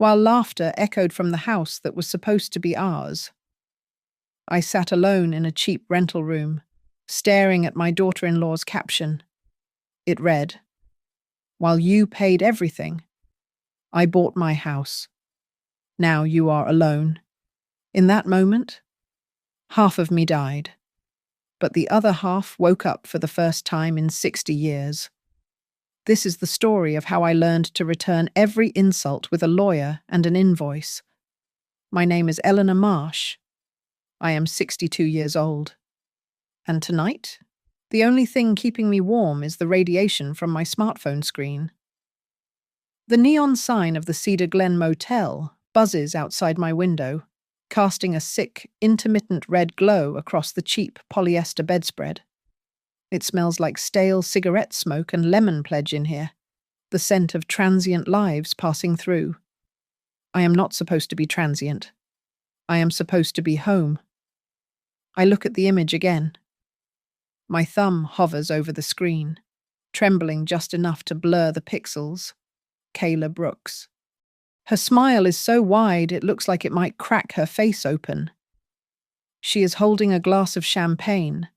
while laughter echoed from the house that was supposed to be ours. I sat alone in a cheap rental room, staring at my daughter-in-law's caption. It read, "While you paid everything, I bought my house. Now you are alone." In that moment, half of me died, but the other half woke up for the first time in 60 years. This is the story of how I learned to return every insult with a lawyer and an invoice. My name is Eleanor Marsh. I am 62 years old. And tonight, the only thing keeping me warm is the radiation from my smartphone screen. The neon sign of the Cedar Glen Motel buzzes outside my window, casting a sick, intermittent red glow across the cheap polyester bedspread. It smells like stale cigarette smoke and lemon pledge in here, the scent of transient lives passing through. I am not supposed to be transient. I am supposed to be home. I look at the image again. My thumb hovers over the screen, trembling just enough to blur the pixels. Kayla Brooks. Her smile is so wide it looks like it might crack her face open. She is holding a glass of champagne,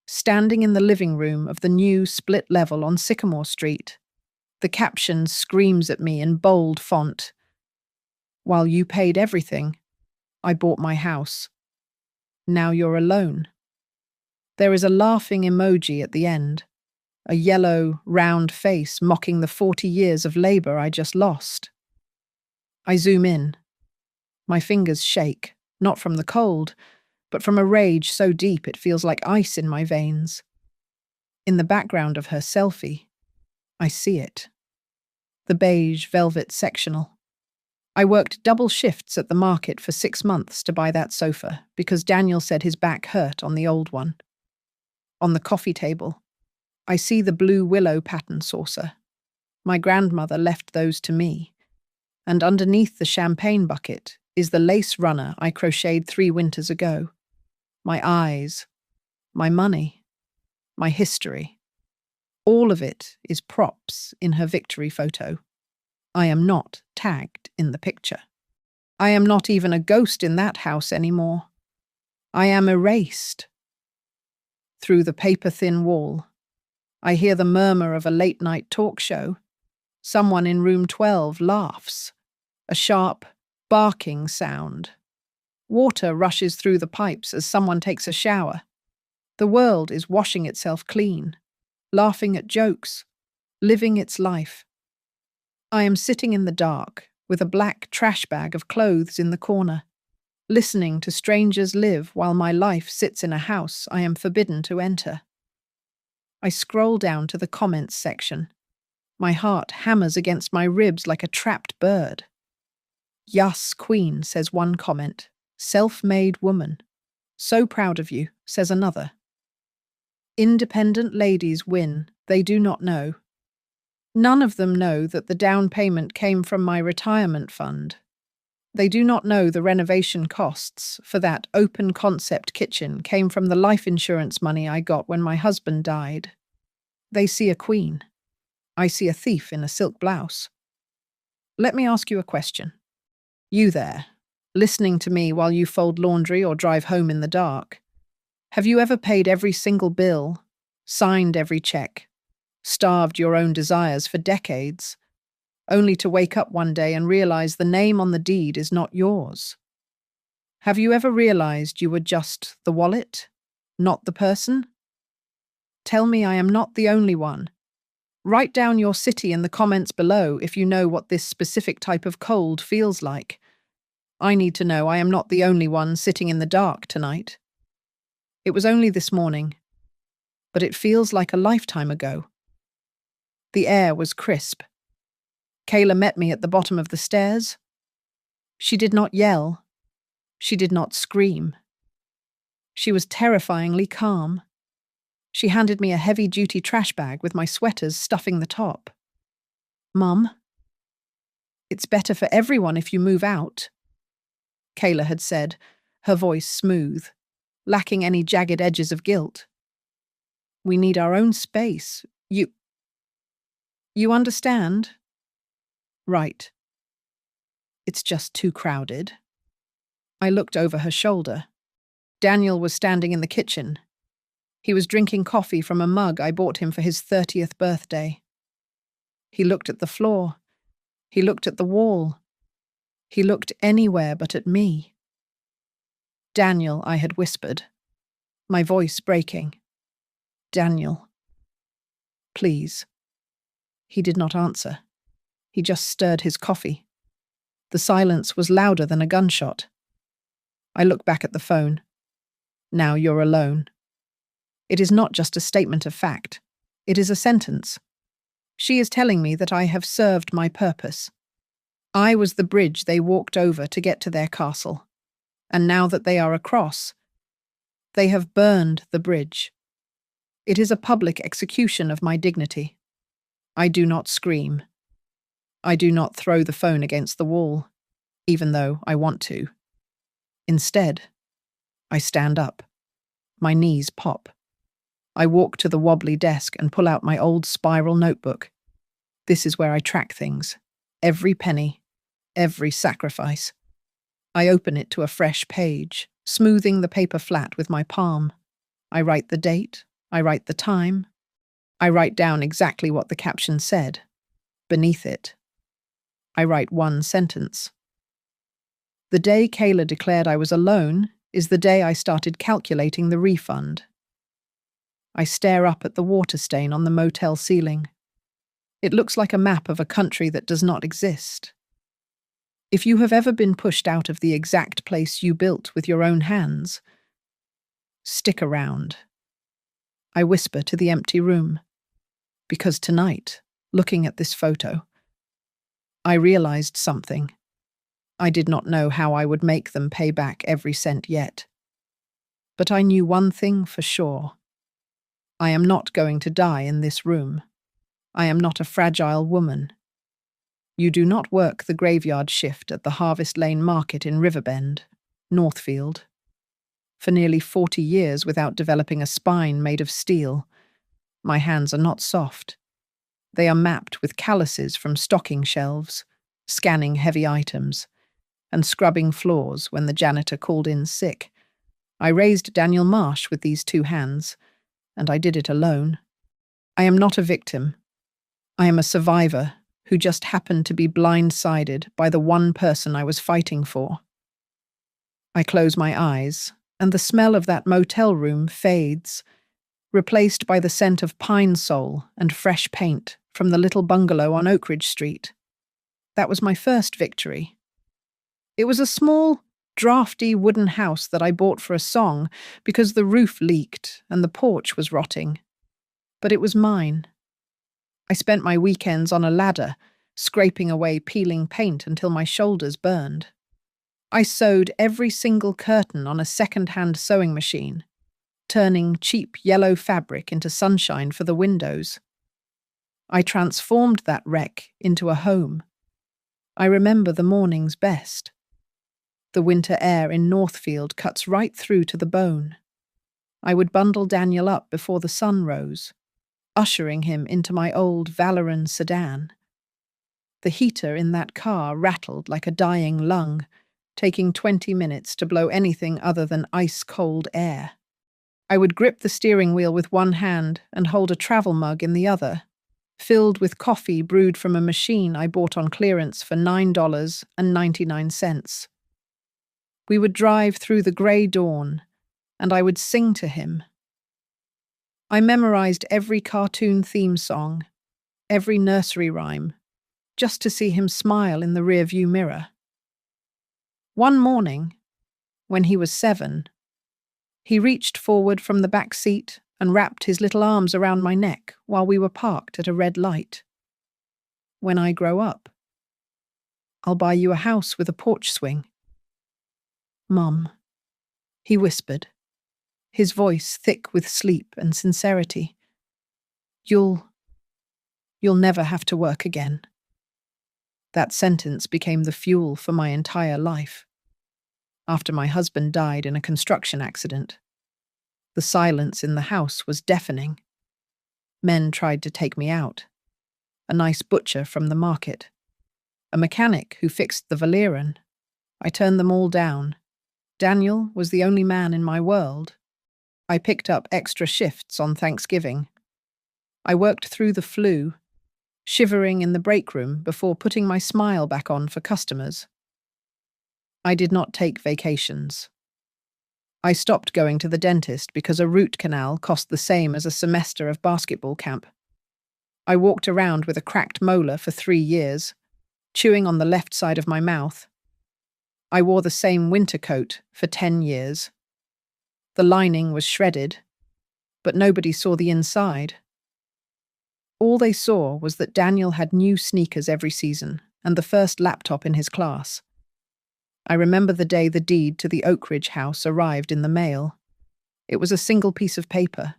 standing in the living room of the new split level on Sycamore Street. The caption screams at me in bold font. "While you paid everything, I bought my house. Now you're alone." There is a laughing emoji at the end, a yellow, round face mocking the 40 years of labor I just lost. I zoom in. My fingers shake, not from the cold, but from a rage so deep it feels like ice in my veins. In the background of her selfie, I see it. The beige velvet sectional. I worked double shifts at the market for 6 months to buy that sofa because Daniel said his back hurt on the old one. On the coffee table, I see the blue willow pattern saucer. My grandmother left those to me. And underneath the champagne bucket is the lace runner I crocheted 3 winters ago. My eyes, my money, my history. All of it is props in her victory photo. I am not tagged in the picture. I am not even a ghost in that house anymore. I am erased. Through the paper-thin wall, I hear the murmur of a late-night talk show. Someone in room 12 laughs. A sharp, barking sound. Water rushes through the pipes as someone takes a shower. The world is washing itself clean, laughing at jokes, living its life. I am sitting in the dark with a black trash bag of clothes in the corner, listening to strangers live while my life sits in a house I am forbidden to enter. I scroll down to the comments section. My heart hammers against my ribs like a trapped bird. "Yas, Queen," says one comment. "Self-made woman. So proud of you," says another. Independent ladies win, they do not know. None of them know that the down payment came from my retirement fund. They do not know the renovation costs for that open-concept kitchen came from the life insurance money I got when my husband died. They see a queen. I see a thief in a silk blouse. Let me ask you a question. You there, listening to me while you fold laundry or drive home in the dark. Have you ever paid every single bill, signed every check, starved your own desires for decades, only to wake up one day and realize the name on the deed is not yours? Have you ever realized you were just the wallet, not the person? Tell me I am not the only one. Write down your city in the comments below if you know what this specific type of cold feels like. I need to know I am not the only one sitting in the dark tonight. It was only this morning, but it feels like a lifetime ago. The air was crisp. Kayla met me at the bottom of the stairs. She did not yell. She did not scream. She was terrifyingly calm. She handed me a heavy-duty trash bag with my sweaters stuffing the top. "Mum, it's better for everyone if you move out," Kayla had said, her voice smooth, lacking any jagged edges of guilt. "We need our own space. You understand?" "Right." It's just too crowded. I looked over her shoulder. Daniel was standing in the kitchen. He was drinking coffee from a mug I bought him for his 30th birthday. He looked at the floor. He looked at the wall. He looked anywhere but at me. Daniel, I had whispered, my voice breaking. Daniel. Please. He did not answer. He just stirred his coffee. The silence was louder than a gunshot. I looked back at the phone. Now you're alone. It is not just a statement of fact. It is a sentence. She is telling me that I have served my purpose. I was the bridge they walked over to get to their castle. And now that they are across, they have burned the bridge. It is a public execution of my dignity. I do not scream. I do not throw the phone against the wall, even though I want to. Instead, I stand up. My knees pop. I walk to the wobbly desk and pull out my old spiral notebook. This is where I track things. Every penny, every sacrifice. I open it to a fresh page, smoothing the paper flat with my palm. I write the date. I write the time. I write down exactly what the caption said. Beneath it, I write one sentence. The day Kayla declared I was alone is the day I started calculating the refund. I stare up at the water stain on the motel ceiling. It looks like a map of a country that does not exist. If you have ever been pushed out of the exact place you built with your own hands, stick around. I whisper to the empty room, because tonight, looking at this photo, I realized something. I did not know how I would make them pay back every cent yet. But I knew one thing for sure. I am not going to die in this room. I am not a fragile woman. You do not work the graveyard shift at the Harvest Lane Market in Riverbend, Northfield, for nearly 40 years without developing a spine made of steel. My hands are not soft. They are mapped with calluses from stocking shelves, scanning heavy items, and scrubbing floors when the janitor called in sick. I raised Daniel Marsh with these two hands, and I did it alone. I am not a victim. I am a survivor who just happened to be blindsided by the one person I was fighting for. I close my eyes, and the smell of that motel room fades, replaced by the scent of pine sol and fresh paint from the little bungalow on Oak Ridge Street. That was my first victory. It was a small, drafty wooden house that I bought for a song because the roof leaked and the porch was rotting. But it was mine. I spent my weekends on a ladder, scraping away peeling paint until my shoulders burned. I sewed every single curtain on a second-hand sewing machine, turning cheap yellow fabric into sunshine for the windows. I transformed that wreck into a home. I remember the mornings best. The winter air in Northfield cuts right through to the bone. I would bundle Daniel up before the sun rose, ushering him into my old Valoran sedan. The heater in that car rattled like a dying lung, taking 20 minutes to blow anything other than ice-cold air. I would grip the steering wheel with one hand and hold a travel mug in the other, filled with coffee brewed from a machine I bought on clearance for $9.99. We would drive through the grey dawn, and I would sing to him. I memorized every cartoon theme song, every nursery rhyme, just to see him smile in the rearview mirror. One morning, when he was 7, he reached forward from the back seat and wrapped his little arms around my neck while we were parked at a red light. When I grow up, I'll buy you a house with a porch swing. Mum, he whispered, his voice thick with sleep and sincerity. You'll never have to work again. That sentence became the fuel for my entire life. After my husband died in a construction accident, the silence in the house was deafening. Men tried to take me out. A nice butcher from the market. a mechanic who fixed the Valeran. I turned them all down. Daniel was the only man in my world. I picked up extra shifts on Thanksgiving. I worked through the flu, shivering in the break room before putting my smile back on for customers. I did not take vacations. I stopped going to the dentist because a root canal cost the same as a semester of basketball camp. I walked around with a cracked molar for 3 years, chewing on the left side of my mouth. I wore the same winter coat for 10 years. The lining was shredded, but nobody saw the inside. All they saw was that Daniel had new sneakers every season and the first laptop in his class. I remember the day the deed to the Oak Ridge house arrived in the mail. It was a single piece of paper,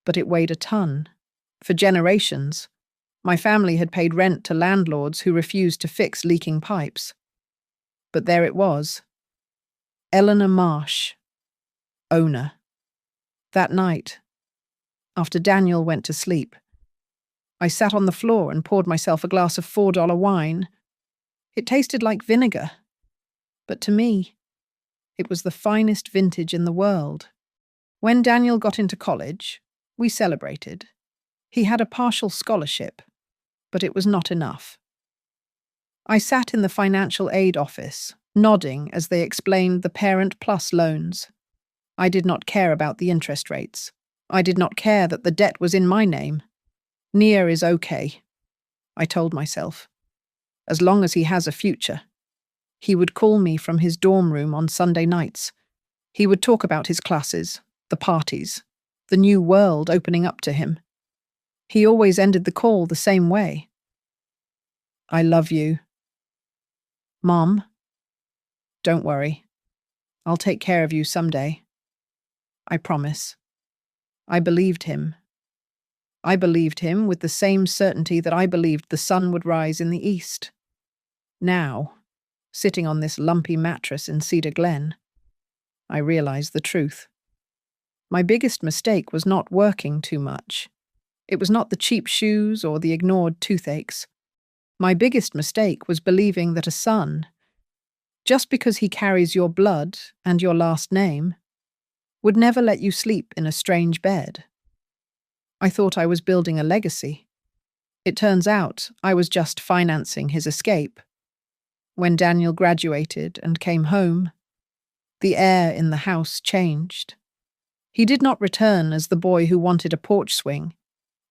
but it weighed a ton. For generations, my family had paid rent to landlords who refused to fix leaking pipes. But there it was. Eleanor Marsh, owner. That night, after Daniel went to sleep, I sat on the floor and poured myself a glass of $4 wine. It tasted like vinegar, but to me, it was the finest vintage in the world. When Daniel got into college, we celebrated. He had a partial scholarship, but it was not enough. I sat in the financial aid office, nodding as they explained the Parent Plus loans. I did not care about the interest rates. I did not care that the debt was in my name. Nia is okay, I told myself. As long as he has a future. He would call me from his dorm room on Sunday nights. He would talk about his classes, the parties, the new world opening up to him. He always ended the call the same way. I love you. Mom, don't worry. I'll take care of you someday. I promise. I believed him. I believed him with the same certainty that I believed the sun would rise in the east. Now, sitting on this lumpy mattress in Cedar Glen, I realize the truth. My biggest mistake was not working too much. It was not the cheap shoes or the ignored toothaches. My biggest mistake was believing that a son, just because he carries your blood and your last name, would never let you sleep in a strange bed. I thought I was building a legacy. It turns out I was just financing his escape. When Daniel graduated and came home, the air in the house changed. He did not return as the boy who wanted a porch swing.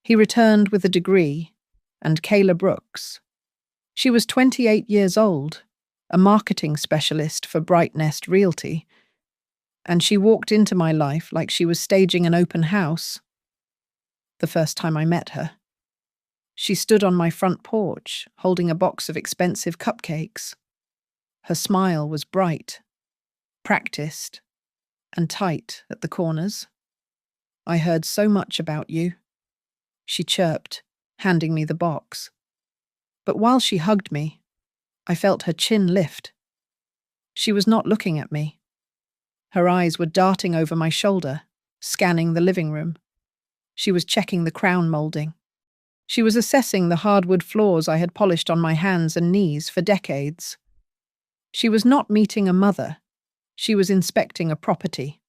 He returned with a degree, and Kayla Brooks. She was 28 years old, a marketing specialist for Bright Nest Realty, and she walked into my life like she was staging an open house. The first time I met her, she stood on my front porch, holding a box of expensive cupcakes. Her smile was bright, practiced, and tight at the corners. I heard so much about you, she chirped, handing me the box. But while she hugged me, I felt her chin lift. She was not looking at me. Her eyes were darting over my shoulder, scanning the living room. She was checking the crown molding. She was assessing the hardwood floors I had polished on my hands and knees for decades. She was not meeting a mother. She was inspecting a property.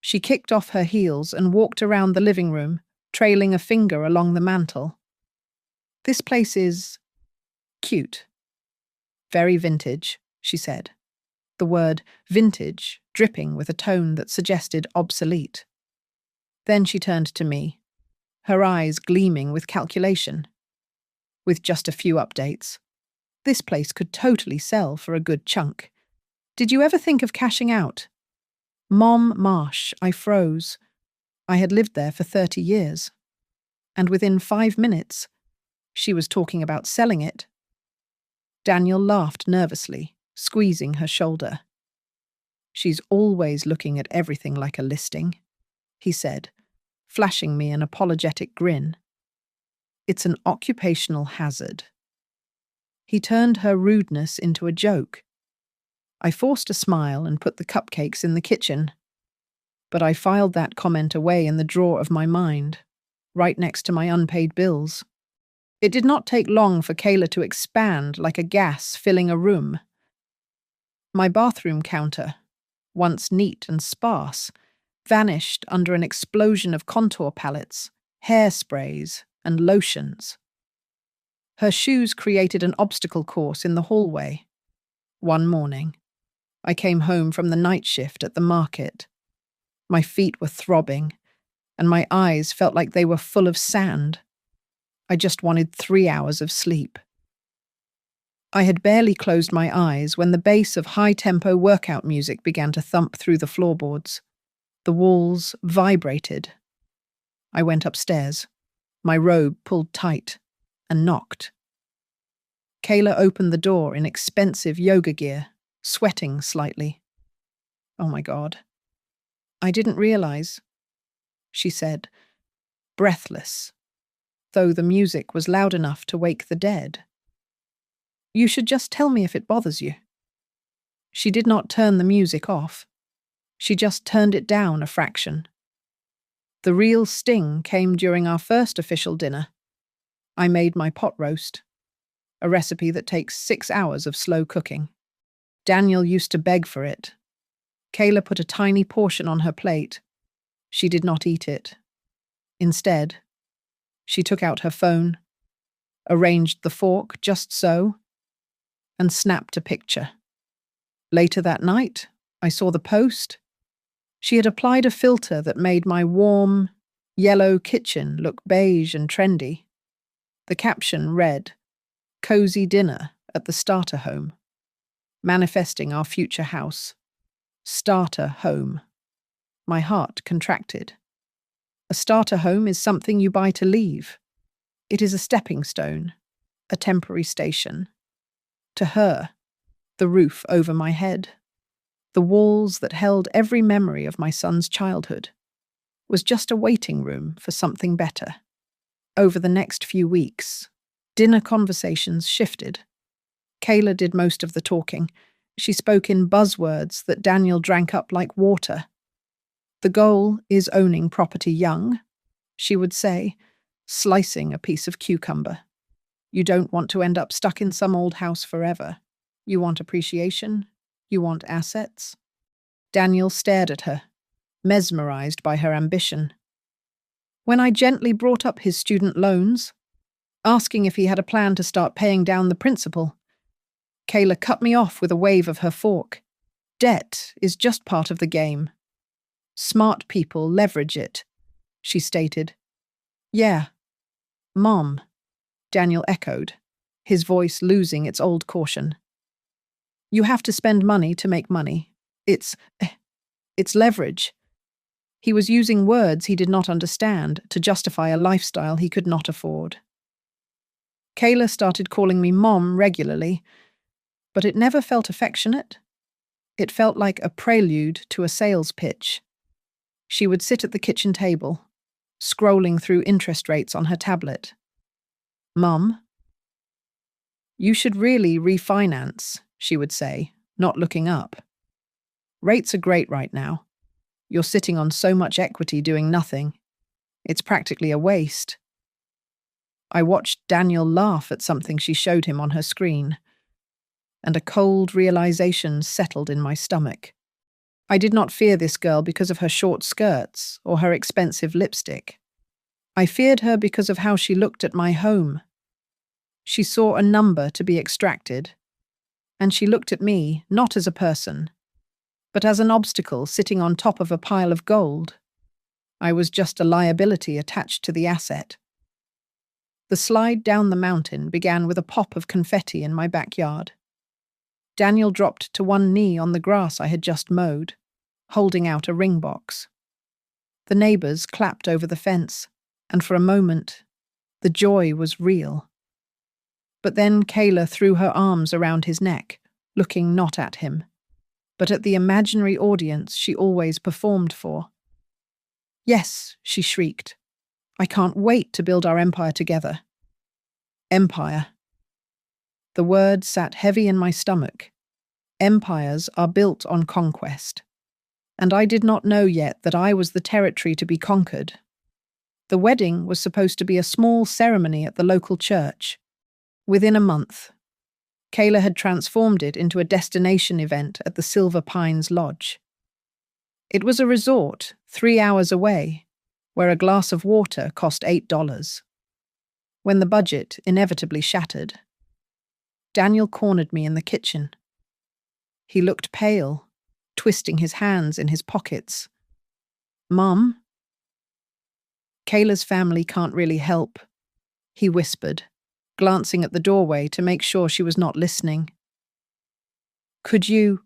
She kicked off her heels and walked around the living room, trailing a finger along the mantel. This place is cute. Very vintage, she said. The word vintage dripping with a tone that suggested obsolete. Then she turned to me, her eyes gleaming with calculation. With just a few updates, this place could totally sell for a good chunk. Did you ever think of cashing out? Mom Marsh, I froze. I had lived there for 30 years. And within 5 minutes, she was talking about selling it. Daniel laughed nervously, squeezing her shoulder. She's always looking at everything like a listing, he said, flashing me an apologetic grin. It's an occupational hazard. He turned her rudeness into a joke. I forced a smile and put the cupcakes in the kitchen. But I filed that comment away in the drawer of my mind, right next to my unpaid bills. It did not take long for Kayla to expand like a gas filling a room. My bathroom counter, once neat and sparse, vanished under an explosion of contour palettes, hairsprays, and lotions. Her shoes created an obstacle course in the hallway. One morning, I came home from the night shift at the market. My feet were throbbing, and my eyes felt like they were full of sand. I just wanted 3 hours of sleep. I had barely closed my eyes when the bass of high-tempo workout music began to thump through the floorboards. The walls vibrated. I went upstairs, my robe pulled tight, and knocked. Kayla opened the door in expensive yoga gear, sweating slightly. "Oh my God. I didn't realize," she said, breathless, though the music was loud enough to wake the dead. "You should just tell me if it bothers you." She did not turn the music off. She just turned it down a fraction. The real sting came during our first official dinner. I made my pot roast, a recipe that takes 6 hours of slow cooking. Daniel used to beg for it. Kayla put a tiny portion on her plate. She did not eat it. Instead, she took out her phone, arranged the fork just so, and snapped a picture. Later that night, I saw the post. She had applied a filter that made my warm, yellow kitchen look beige and trendy. The caption read, "Cozy dinner at the starter home. Manifesting our future house. Starter home." My heart contracted. A starter home is something you buy to leave. It is a stepping stone, a temporary station. To her, the roof over my head, the walls that held every memory of my son's childhood, was just a waiting room for something better. Over the next few weeks, dinner conversations shifted. Kayla did most of the talking. She spoke in buzzwords that Daniel drank up like water. "The goal is owning property young," she would say, slicing a piece of cucumber. "You don't want to end up stuck in some old house forever. You want appreciation. You want assets." Daniel stared at her, mesmerized by her ambition. When I gently brought up his student loans, asking if he had a plan to start paying down the principal, Kayla cut me off with a wave of her fork. "Debt is just part of the game. Smart people leverage it," she stated. "Yeah, Mom," Daniel echoed, his voice losing its old caution. "You have to spend money to make money. It's leverage." He was using words he did not understand to justify a lifestyle he could not afford. Kayla started calling me Mom regularly, but it never felt affectionate. It felt like a prelude to a sales pitch. She would sit at the kitchen table, scrolling through interest rates on her tablet. "Mum, you should really refinance," she would say, not looking up. "Rates are great right now. You're sitting on so much equity doing nothing. It's practically a waste." I watched Daniel laugh at something she showed him on her screen, and a cold realization settled in my stomach. I did not fear this girl because of her short skirts or her expensive lipstick. I feared her because of how she looked at my home. She saw a number to be extracted, and she looked at me not as a person, but as an obstacle sitting on top of a pile of gold. I was just a liability attached to the asset. The slide down the mountain began with a pop of confetti in my backyard. Daniel dropped to one knee on the grass I had just mowed, holding out a ring box. The neighbors clapped over the fence, and for a moment, the joy was real. But then Kayla threw her arms around his neck, looking not at him, but at the imaginary audience she always performed for. "Yes," she shrieked. "I can't wait to build our empire together." Empire. The word sat heavy in my stomach. Empires are built on conquest. And I did not know yet that I was the territory to be conquered. The wedding was supposed to be a small ceremony at the local church. Within a month, Kayla had transformed it into a destination event at the Silver Pines Lodge. It was a resort 3 hours away, where a glass of water cost $8. When the budget inevitably shattered, Daniel cornered me in the kitchen. He looked pale, twisting his hands in his pockets. "Mom?" "Kayla's family can't really help," he whispered, glancing at the doorway to make sure she was not listening. Could you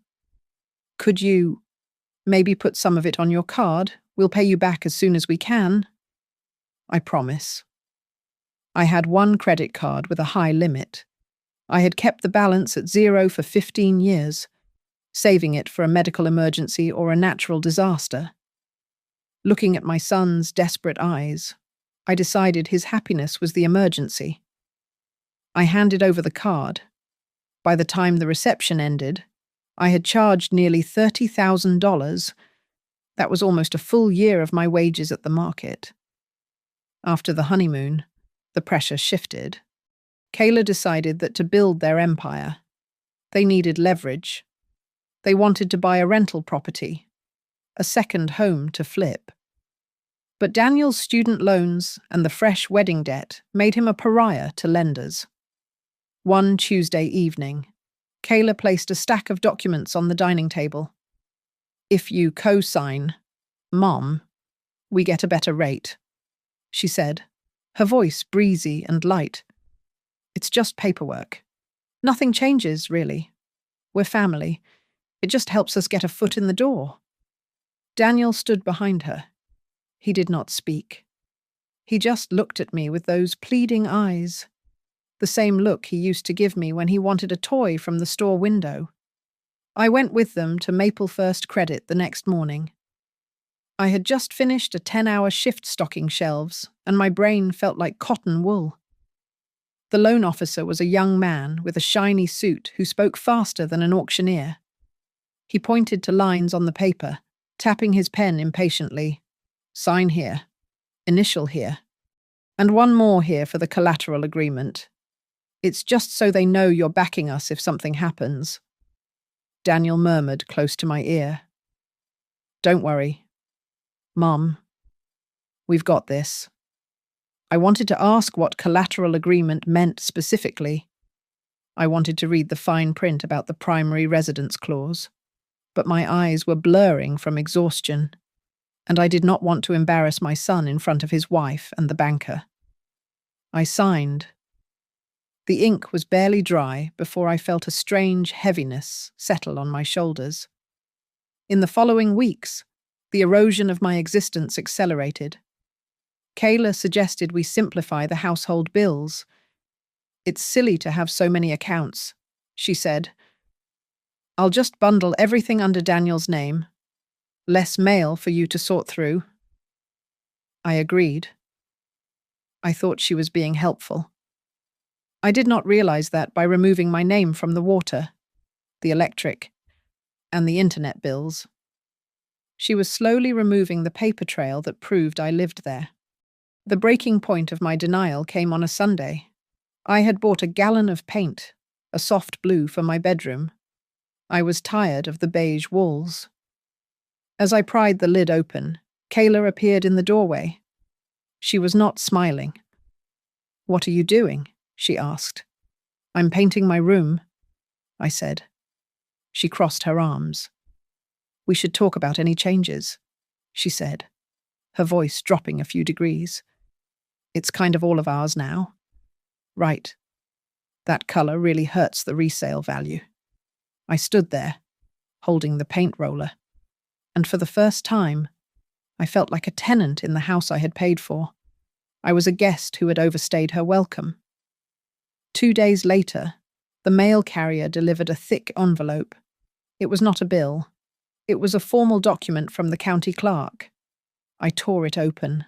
maybe put some of it on your card? We'll pay you back as soon as we can." "I promise." I had one credit card with a high limit. I had kept the balance at zero for 15 years, saving it for a medical emergency or a natural disaster. Looking at my son's desperate eyes, I decided his happiness was the emergency. I handed over the card. By the time the reception ended, I had charged nearly $30,000. That was almost a full year of my wages at the market. After the honeymoon, the pressure shifted. Kayla decided that to build their empire, they needed leverage. They wanted to buy a rental property, a second home to flip. But Daniel's student loans and the fresh wedding debt made him a pariah to lenders. One Tuesday evening, Kayla placed a stack of documents on the dining table. "If you co-sign, Mom, we get a better rate," she said, her voice breezy and light. "It's just paperwork. Nothing changes, really. We're family. It just helps us get a foot in the door." Daniel stood behind her. He did not speak. He just looked at me with those pleading eyes, the same look he used to give me when he wanted a toy from the store window. I went with them to Maple First Credit the next morning. I had just finished a 10-hour shift stocking shelves, and my brain felt like cotton wool. The loan officer was a young man with a shiny suit who spoke faster than an auctioneer. He pointed to lines on the paper, tapping his pen impatiently. "Sign here. Initial here. And one more here for the collateral agreement. It's just so they know you're backing us if something happens." Daniel murmured close to my ear. "Don't worry. Mom, we've got this." I wanted to ask what collateral agreement meant specifically. I wanted to read the fine print about the primary residence clause, but my eyes were blurring from exhaustion, and I did not want to embarrass my son in front of his wife and the banker. I signed. The ink was barely dry before I felt a strange heaviness settle on my shoulders. In the following weeks, the erosion of my existence accelerated. Kayla suggested we simplify the household bills. "It's silly to have so many accounts," she said. "I'll just bundle everything under Daniel's name. Less mail for you to sort through." I agreed. I thought she was being helpful. I did not realize that by removing my name from the water, the electric, and the internet bills. She was slowly removing the paper trail that proved I lived there. The breaking point of my denial came on a Sunday. I had bought a gallon of paint, a soft blue, for my bedroom. I was tired of the beige walls. As I pried the lid open, Kayla appeared in the doorway. She was not smiling. "What are you doing?" she asked. "I'm painting my room," I said. She crossed her arms. "We should talk about any changes," she said, her voice dropping a few degrees. "It's kind of all of ours now." "Right. That color really hurts the resale value." I stood there, holding the paint roller, and for the first time, I felt like a tenant in the house I had paid for. I was a guest who had overstayed her welcome. 2 days later, the mail carrier delivered a thick envelope. It was not a bill. It was a formal document from the county clerk. I tore it open.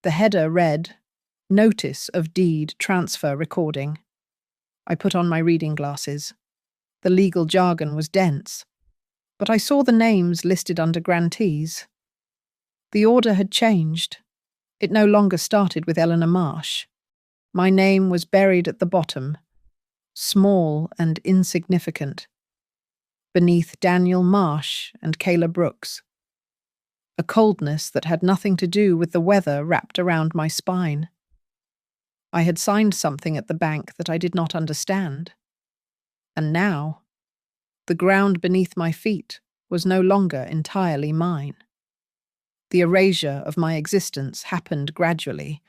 The header read, "Notice of Deed Transfer Recording." I put on my reading glasses. The legal jargon was dense, but I saw the names listed under grantees. The order had changed. It no longer started with Eleanor Marsh. My name was buried at the bottom, small and insignificant, beneath Daniel Marsh and Kayla Brooks. A coldness that had nothing to do with the weather wrapped around my spine. I had signed something at the bank that I did not understand. And now, the ground beneath my feet was no longer entirely mine. The erasure of my existence happened gradually,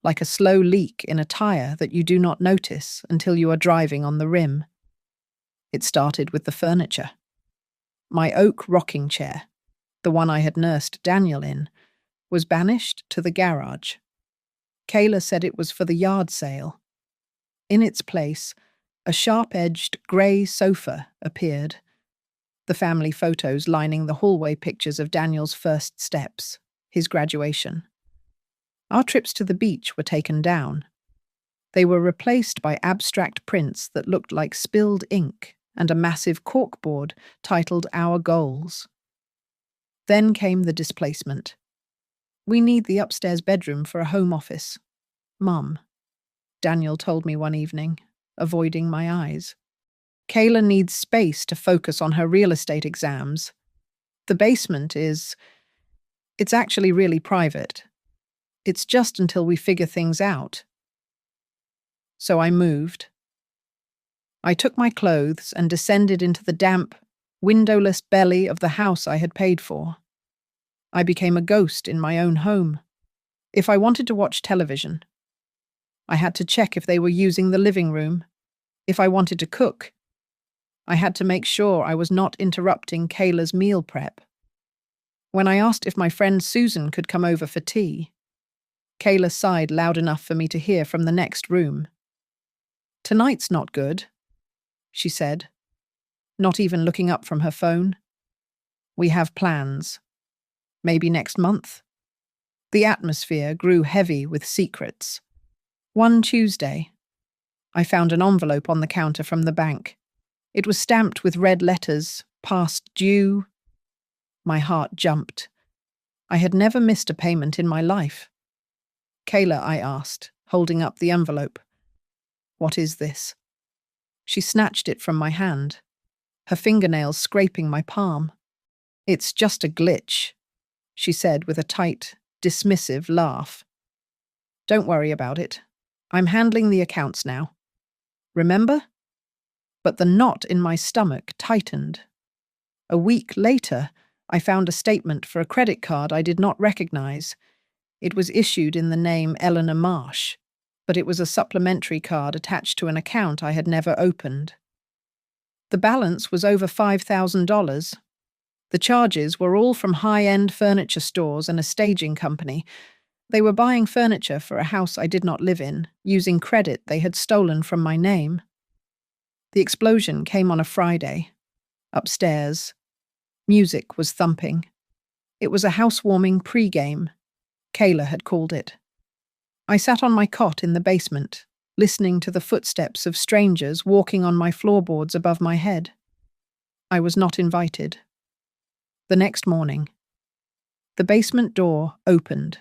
like a slow leak in a tire that you do not notice until you are driving on the rim. It started with the furniture. My oak rocking chair, the one I had nursed Daniel in, was banished to the garage. Kayla said it was for the yard sale. In its place, a sharp-edged grey sofa appeared, the family photos lining the hallway pictures of Daniel's first steps, his graduation. Our trips to the beach were taken down. They were replaced by abstract prints that looked like spilled ink and a massive corkboard titled Our Goals. Then came the displacement. We need the upstairs bedroom for a home office. Mum, Daniel told me one evening, avoiding my eyes. Kayla needs space to focus on her real estate exams. The basement it's actually really private. It's just until we figure things out. So I moved. I took my clothes and descended into the damp, windowless belly of the house I had paid for. I became a ghost in my own home. If I wanted to watch television, I had to check if they were using the living room. If I wanted to cook, I had to make sure I was not interrupting Kayla's meal prep. When I asked if my friend Susan could come over for tea, Kayla sighed loud enough for me to hear from the next room. "Tonight's not good," she said, not even looking up from her phone. "We have plans. Maybe next month." The atmosphere grew heavy with secrets. One Tuesday, I found an envelope on the counter from the bank. It was stamped with red letters, past due. My heart jumped. I had never missed a payment in my life. "Kayla," I asked, holding up the envelope. "What is this?" She snatched it from my hand, her fingernails scraping my palm. "It's just a glitch," she said with a tight, dismissive laugh. "Don't worry about it. I'm handling the accounts now. Remember?" But the knot in my stomach tightened. A week later, I found a statement for a credit card I did not recognize. It was issued in the name Eleanor Marsh, but it was a supplementary card attached to an account I had never opened. The balance was over $5,000. The charges were all from high-end furniture stores and a staging company. They were buying furniture for a house I did not live in, using credit they had stolen from my name. The explosion came on a Friday. Upstairs, music was thumping. It was a housewarming pre-game. Kayla had called it. I sat on my cot in the basement, listening to the footsteps of strangers walking on my floorboards above my head. I was not invited. The next morning, the basement door opened.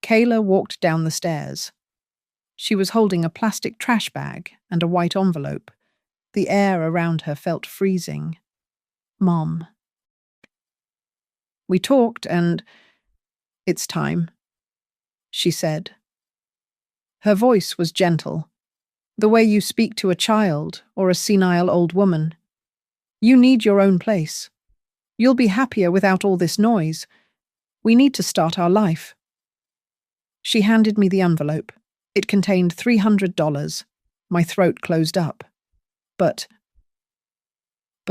Kayla walked down the stairs. She was holding a plastic trash bag and a white envelope. The air around her felt freezing. "Mom." We talked and, "It's time," she said. Her voice was gentle, the way you speak to a child or a senile old woman. "You need your own place. You'll be happier without all this noise. We need to start our life." She handed me the envelope. It contained $300. My throat closed up. But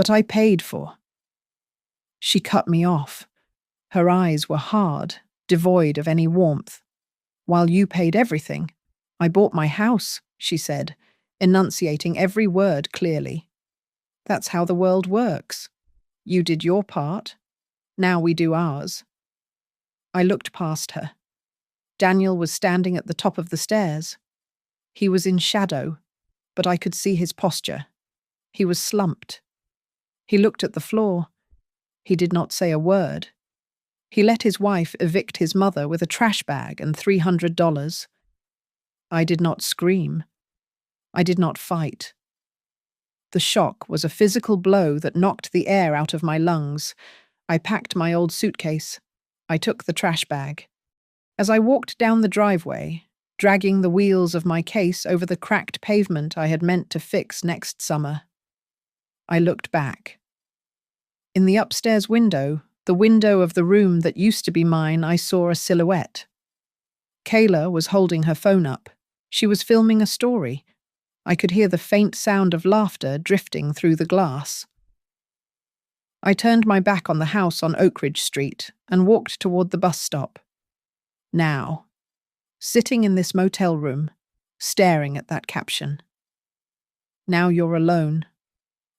I paid for. She cut me off. Her eyes were hard, devoid of any warmth. "While you paid everything, I bought my house," she said, enunciating every word clearly. "That's how the world works. You did your part. Now we do ours." I looked past her. Daniel was standing at the top of the stairs. He was in shadow, but I could see his posture. He was slumped. He looked at the floor. He did not say a word. He let his wife evict his mother with a trash bag and $300. I did not scream. I did not fight. The shock was a physical blow that knocked the air out of my lungs. I packed my old suitcase. I took the trash bag. As I walked down the driveway, dragging the wheels of my case over the cracked pavement I had meant to fix next summer, I looked back. In the upstairs window, the window of the room that used to be mine, I saw a silhouette. Kayla was holding her phone up. She was filming a story. I could hear the faint sound of laughter drifting through the glass. I turned my back on the house on Oak Ridge Street and walked toward the bus stop. Now, sitting in this motel room, staring at that caption. Now you're alone.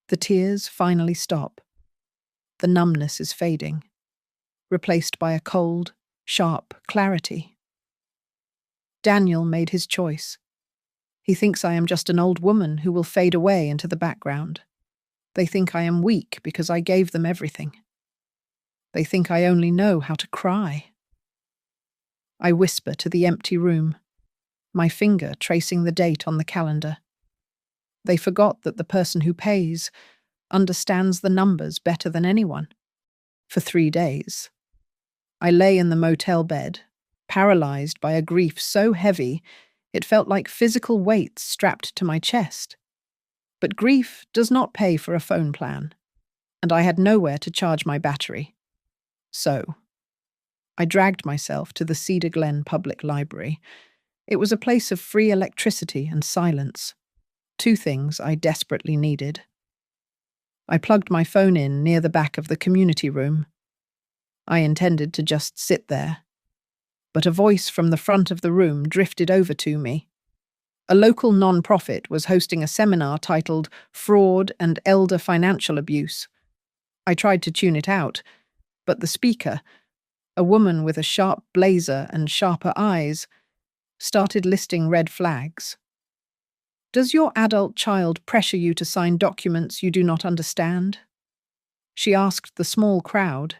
The tears finally stop. The numbness is fading, replaced by a cold, sharp clarity. Daniel made his choice. He thinks I am just an old woman who will fade away into the background. They think I am weak because I gave them everything. They think I only know how to cry. I whisper to the empty room, my finger tracing the date on the calendar. They forgot that the person who pays understands the numbers better than anyone. For 3 days. I lay in the motel bed, paralyzed by a grief so heavy it felt like physical weights strapped to my chest. But grief does not pay for a phone plan, and I had nowhere to charge my battery. So, I dragged myself to the Cedar Glen Public Library. It was a place of free electricity and silence, 2 things I desperately needed. I plugged my phone in near the back of the community room. I intended to just sit there, but a voice from the front of the room drifted over to me. A local non-profit was hosting a seminar titled Fraud and Elder Financial Abuse. I tried to tune it out, but the speaker, a woman with a sharp blazer and sharper eyes, started listing red flags. Does your adult child pressure you to sign documents you do not understand? She asked the small crowd.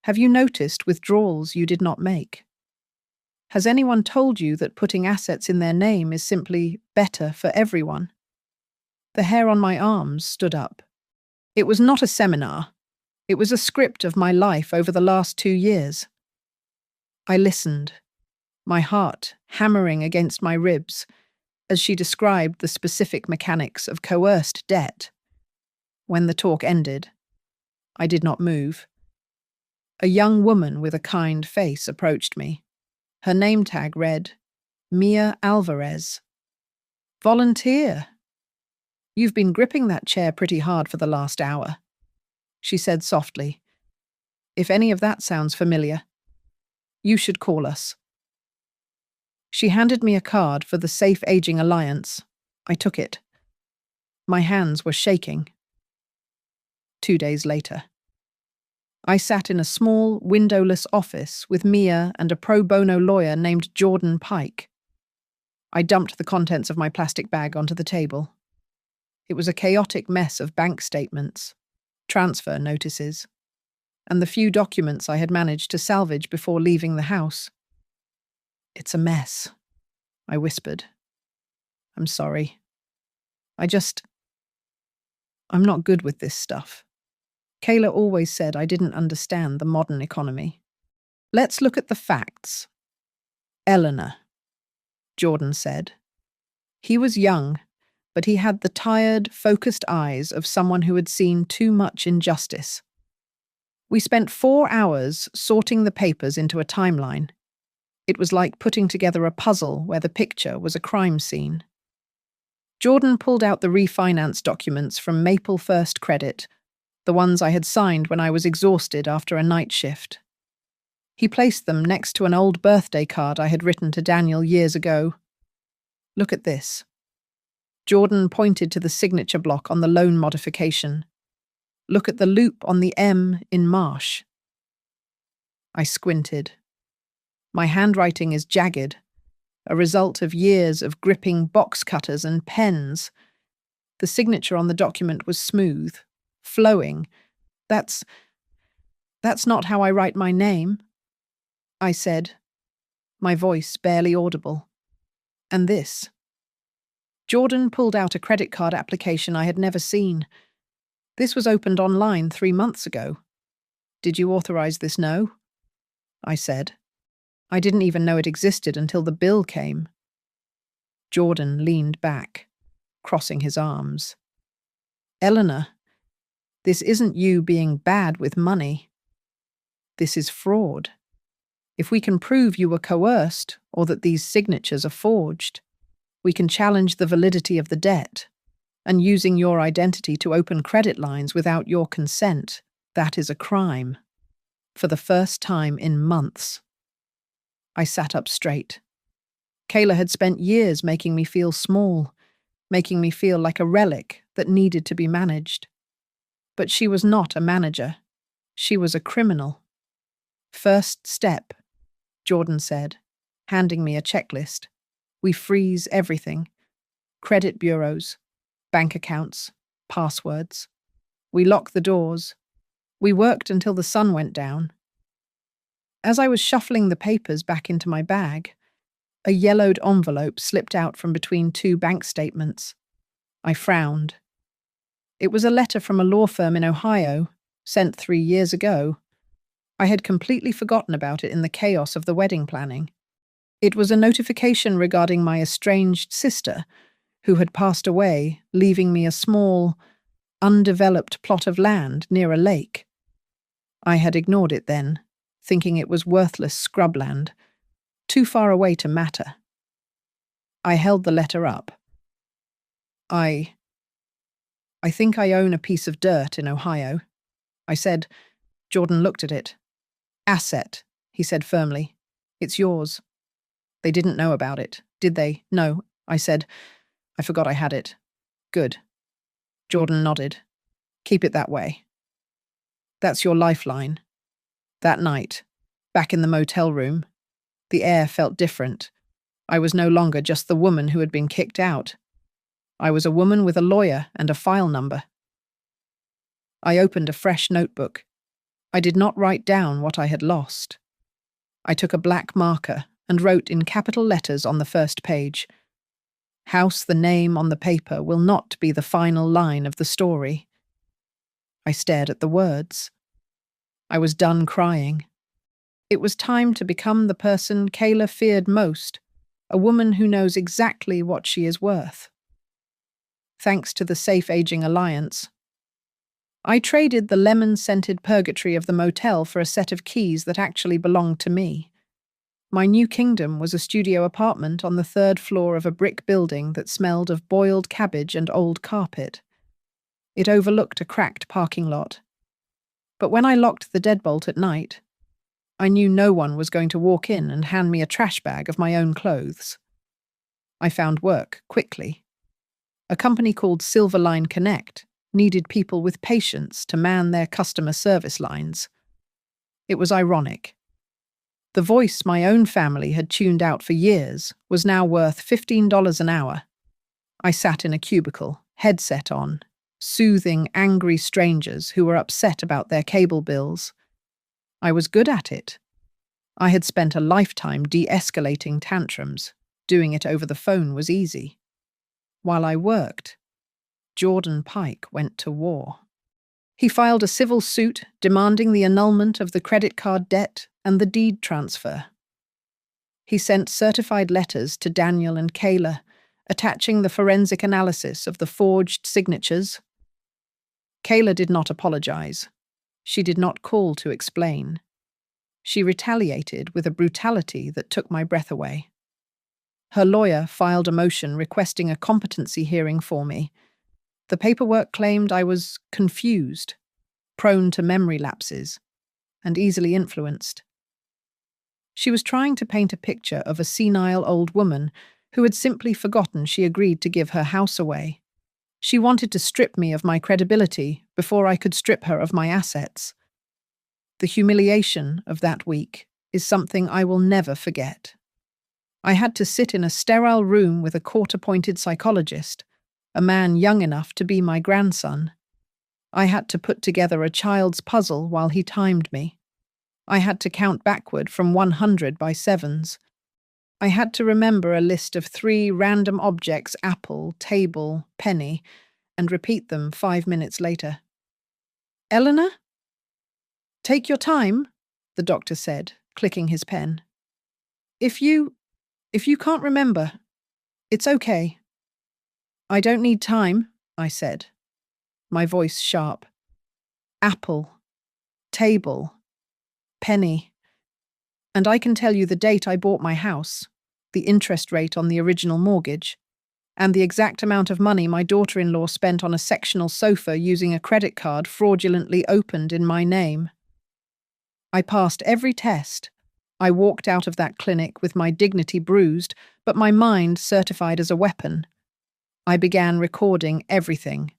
Have you noticed withdrawals you did not make? Has anyone told you that putting assets in their name is simply better for everyone? The hair on my arms stood up. It was not a seminar. It was a script of my life over the last 2 years. I listened, my heart hammering against my ribs, as she described the specific mechanics of coerced debt. When the talk ended, I did not move. A young woman with a kind face approached me. Her name tag read, Mia Alvarez. Volunteer. You've been gripping that chair pretty hard for the last hour, she said softly. If any of that sounds familiar, you should call us. She handed me a card for the Safe Aging Alliance. I took it. My hands were shaking. 2 days later. I sat in a small, windowless office with Mia and a pro bono lawyer named Jordan Pike. I dumped the contents of my plastic bag onto the table. It was a chaotic mess of bank statements, transfer notices, and the few documents I had managed to salvage before leaving the house. It's a mess, I whispered. I'm sorry. I'm not good with this stuff. Kayla always said I didn't understand the modern economy. Let's look at the facts. Eleanor, Jordan said. He was young, but he had the tired, focused eyes of someone who had seen too much injustice. We spent 4 hours sorting the papers into a timeline. It was like putting together a puzzle where the picture was a crime scene. Jordan pulled out the refinance documents from Maple First Credit, the ones I had signed when I was exhausted after a night shift. He placed them next to an old birthday card I had written to Daniel years ago. Look at this. Jordan pointed to the signature block on the loan modification. Look at the loop on the M in Marsh. I squinted. My handwriting is jagged, a result of years of gripping box cutters and pens. The signature on the document was smooth, flowing. That's That's not how I write my name, I said, my voice barely audible. And this. Jordan pulled out a credit card application I had never seen. This was opened online 3 months ago. Did you authorize this? No? I said. I didn't even know it existed until the bill came. Jordan leaned back, crossing his arms. Eleanor, this isn't you being bad with money. This is fraud. If we can prove you were coerced or that these signatures are forged, we can challenge the validity of the debt. And using your identity to open credit lines without your consent, that is a crime. For the first time in months. I sat up straight. Kayla had spent years making me feel small, making me feel like a relic that needed to be managed. But she was not a manager. She was a criminal. First step, Jordan said, handing me a checklist. We freeze everything. Credit bureaus, bank accounts, passwords. We lock the doors. We worked until the sun went down. As I was shuffling the papers back into my bag, a yellowed envelope slipped out from between 2 bank statements. I frowned. It was a letter from a law firm in Ohio, sent 3 years ago. I had completely forgotten about it in the chaos of the wedding planning. It was a notification regarding my estranged sister, who had passed away, leaving me a small, undeveloped plot of land near a lake. I had ignored it then, thinking it was worthless scrubland, too far away to matter. I held the letter up. I think I own a piece of dirt in Ohio, I said. Jordan looked at it. Asset, he said firmly. It's yours. They didn't know about it, did they? No, I said. I forgot I had it. Good. Jordan nodded. Keep it that way. That's your lifeline. That night, back in the motel room, the air felt different. I was no longer just the woman who had been kicked out. I was a woman with a lawyer and a file number. I opened a fresh notebook. I did not write down what I had lost. I took a black marker and wrote in capital letters on the first page, House, the name on the paper will not be the final line of the story. I stared at the words. I was done crying. It was time to become the person Kayla feared most, a woman who knows exactly what she is worth. Thanks to the Safe Aging Alliance, I traded the lemon-scented purgatory of the motel for a set of keys that actually belonged to me. My new kingdom was a studio apartment on the 3rd floor of a brick building that smelled of boiled cabbage and old carpet. It overlooked a cracked parking lot. But when I locked the deadbolt at night, I knew no one was going to walk in and hand me a trash bag of my own clothes. I found work quickly. A company called Silverline Connect needed people with patience to man their customer service lines. It was ironic. The voice my own family had tuned out for years was now worth $15 an hour. I sat in a cubicle, headset on, soothing angry strangers who were upset about their cable bills. I was good at it. I had spent a lifetime de-escalating tantrums. Doing it over the phone was easy. While I worked, Jordan Pike went to war. He filed a civil suit demanding the annulment of the credit card debt and the deed transfer. He sent certified letters to Daniel and Kayla, attaching the forensic analysis of the forged signatures. Kayla did not apologize. She did not call to explain. She retaliated with a brutality that took my breath away. Her lawyer filed a motion requesting a competency hearing for me. The paperwork claimed I was confused, prone to memory lapses, and easily influenced. She was trying to paint a picture of a senile old woman who had simply forgotten she agreed to give her house away. She wanted to strip me of my credibility before I could strip her of my assets. The humiliation of that week is something I will never forget. I had to sit in a sterile room with a court-appointed psychologist, a man young enough to be my grandson. I had to put together a child's puzzle while he timed me. I had to count backward from 100 by sevens. I had to remember a list of 3 random objects: apple, table, penny, and repeat them 5 minutes later. "Eleanor? Take your time," the doctor said, clicking his pen. If you can't remember, it's okay." "I don't need time," I said, my voice sharp. "Apple, table, penny. And I can tell you the date I bought my house, the interest rate on the original mortgage, and the exact amount of money my daughter-in-law spent on a sectional sofa using a credit card fraudulently opened in my name. I passed every test. I walked out of that clinic with my dignity bruised, but my mind certified as a weapon. I began recording everything,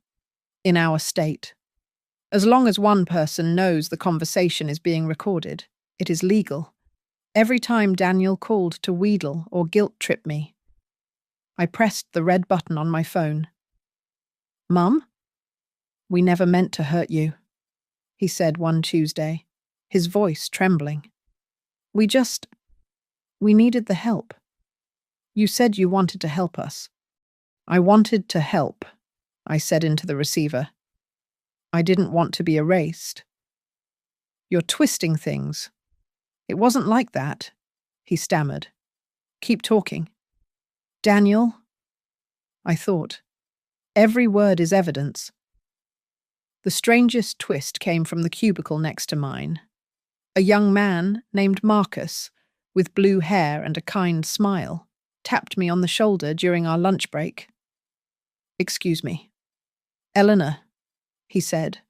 in our state. As long as one person knows the conversation is being recorded, it is legal. Every time Daniel called to wheedle or guilt-trip me, I pressed the red button on my phone. "Mum? We never meant to hurt you," he said one Tuesday, his voice trembling. We needed the help. You said you wanted to help us." "I wanted to help," I said into the receiver. "I didn't want to be erased." "You're twisting things. It wasn't like that," he stammered. "Keep talking." "Daniel," I thought. "Every word is evidence." The strangest twist came from the cubicle next to mine. A young man named Marcus, with blue hair and a kind smile, tapped me on the shoulder during our lunch break. "Excuse me." "Eleanor," he said.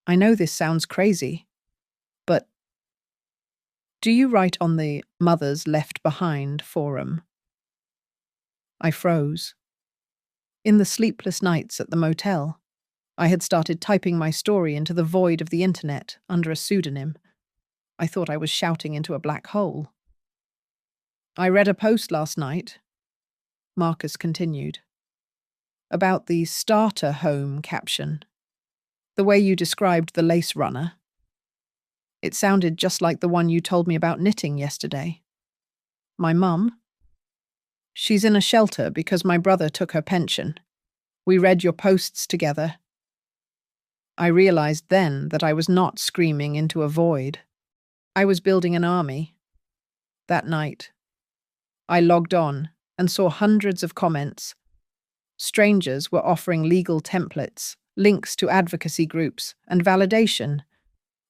"I know this sounds crazy, but do you write on the Mothers Left Behind forum?" I froze. In the sleepless nights at the motel, I had started typing my story into the void of the internet under a pseudonym. I thought I was shouting into a black hole. "I read a post last night," Marcus continued, "about the starter home caption. The way you described the lace runner. It sounded just like the one you told me about knitting yesterday. My mum? She's in a shelter because my brother took her pension. We read your posts together." I realized then that I was not screaming into a void. I was building an army. That night, I logged on and saw hundreds of comments. Strangers were offering legal templates, links to advocacy groups, and validation.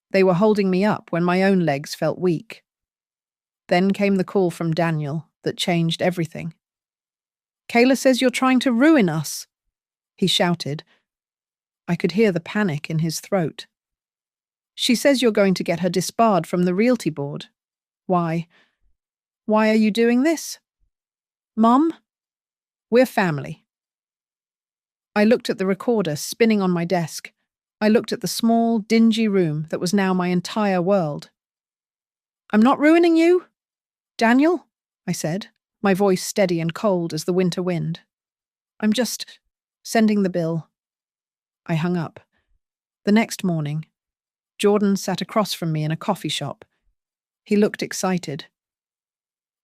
They were holding me up when my own legs felt weak. Then came the call from Daniel that changed everything. "Kayla says you're trying to ruin us," he shouted. I could hear the panic in his throat. "She says you're going to get her disbarred from the realty board. Why? Why are you doing this?" "Mum, we're family." I looked at the recorder spinning on my desk. I looked at the small, dingy room that was now my entire world. "I'm not ruining you, Daniel," I said, my voice steady and cold as the winter wind. "I'm just sending the bill." I hung up. The next morning, Jordan sat across from me in a coffee shop. He looked excited.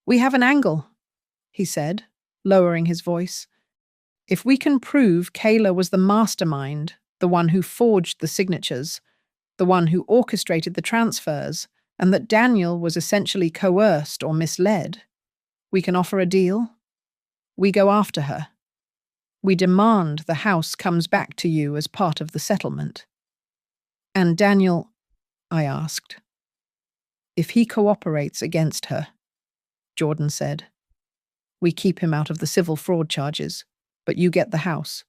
"We have an angle," he said, lowering his voice. "If we can prove Kayla was the mastermind, the one who forged the signatures, the one who orchestrated the transfers, and that Daniel was essentially coerced or misled, we can offer a deal. We go after her. We demand the house comes back to you as part of the settlement." "And Daniel," I asked. "If he cooperates against her," Jordan said, "we keep him out of the civil fraud charges, but you get the house.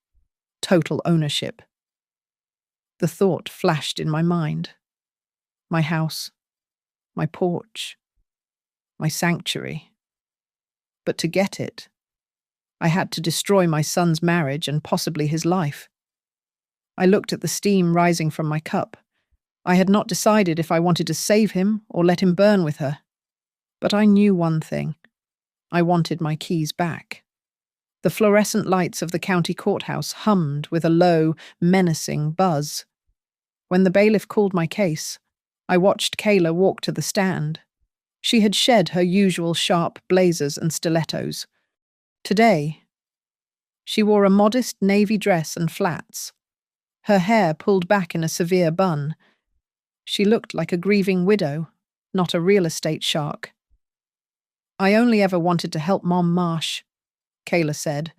Total ownership." The thought flashed in my mind. My house, my porch, my sanctuary. But to get it, I had to destroy my son's marriage and possibly his life. I looked at the steam rising from my cup. I had not decided if I wanted to save him or let him burn with her. But I knew one thing. I wanted my keys back. The fluorescent lights of the county courthouse hummed with a low, menacing buzz. When the bailiff called my case, I watched Kayla walk to the stand. She had shed her usual sharp blazers and stilettos. Today, she wore a modest navy dress and flats, her hair pulled back in a severe bun. She looked like a grieving widow, not a real estate shark. "I only ever wanted to help Mom Marsh," Kayla said,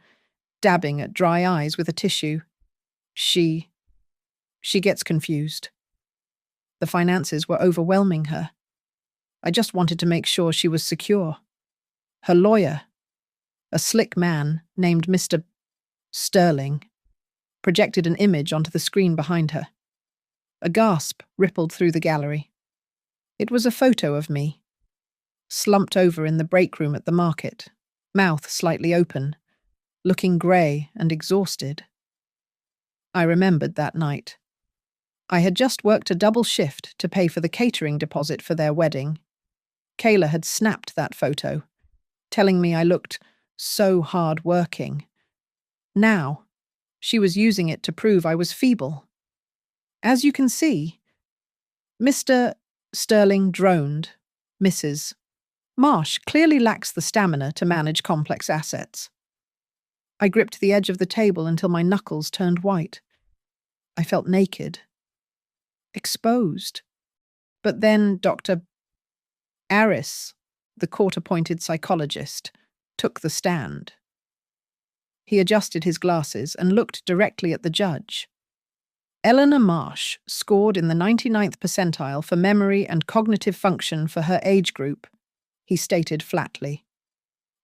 dabbing at dry eyes with a tissue. She gets confused. The finances were overwhelming her. I just wanted to make sure she was secure. Her lawyer, a slick man named Mr. Sterling, projected an image onto the screen behind her. A gasp rippled through the gallery. It was a photo of me, slumped over in the break room at the market, mouth slightly open, looking grey and exhausted. I remembered that night. I had just worked a double shift to pay for the catering deposit for their wedding. Kayla had snapped that photo, telling me I looked so hard-working. Now, she was using it to prove I was feeble. As you can see, Mr. Sterling droned. Mrs. Marsh clearly lacks the stamina to manage complex assets. I gripped the edge of the table until my knuckles turned white. I felt naked, exposed. But then Dr. Aris, the court-appointed psychologist, took the stand. He adjusted his glasses and looked directly at the judge. Eleanor Marsh scored in the 99th percentile for memory and cognitive function for her age group, he stated flatly.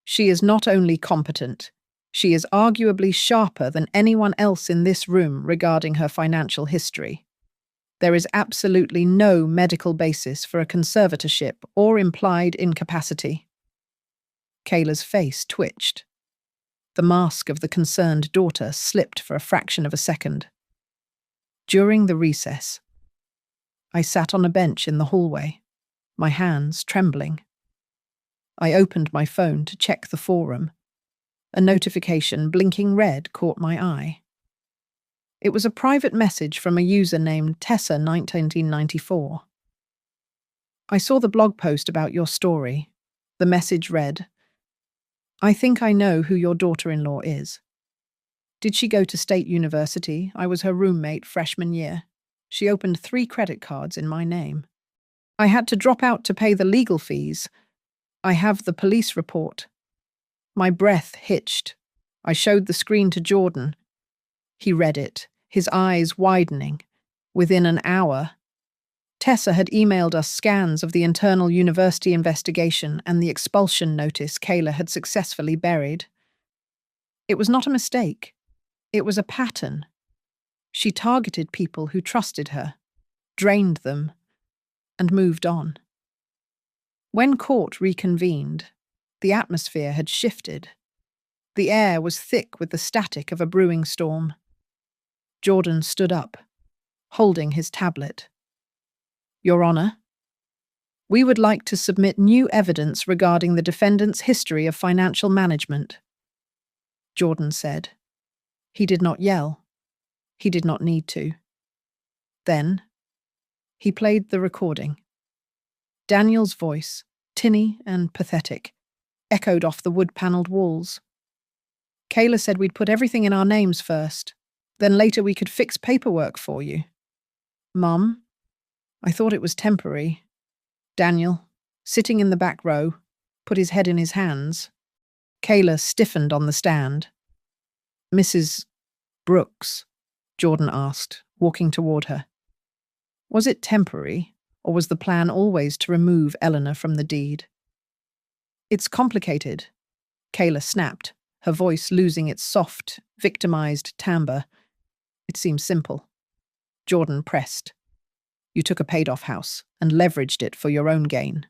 She is not only competent, she is arguably sharper than anyone else in this room regarding her financial history. There is absolutely no medical basis for a conservatorship or implied incapacity. Kayla's face twitched. The mask of the concerned daughter slipped for a fraction of a second. During the recess, I sat on a bench in the hallway, my hands trembling. I opened my phone to check the forum. A notification blinking red caught my eye. It was a private message from a user named Tessa1994. "I saw the blog post about your story." The message read, "I think I know who your daughter-in-law is. Did she go to State University? I was her roommate freshman year. She opened 3 credit cards in my name. I had to drop out to pay the legal fees. I have the police report." My breath hitched. I showed the screen to Jordan. He read it, his eyes widening. Within an hour, Tessa had emailed us scans of the internal university investigation and the expulsion notice Kayla had successfully buried. It was not a mistake. It was a pattern. She targeted people who trusted her, drained them, and moved on. When court reconvened, the atmosphere had shifted. The air was thick with the static of a brewing storm. Jordan stood up, holding his tablet. "Your Honor, we would like to submit new evidence regarding the defendant's history of financial management," Jordan said. He did not yell. He did not need to. Then, he played the recording. Daniel's voice, tinny and pathetic, echoed off the wood-panelled walls. "Kayla said we'd put everything in our names first, then later we could fix paperwork for you. Mom, I thought it was temporary." Daniel, sitting in the back row, put his head in his hands. Kayla stiffened on the stand. "Mrs. Brooks," Jordan asked, walking toward her. "Was it temporary, or was the plan always to remove Eleanor from the deed?" "It's complicated," Kayla snapped, her voice losing its soft, victimized timbre. "It seems simple." Jordan pressed. "You took a paid-off house and leveraged it for your own gain."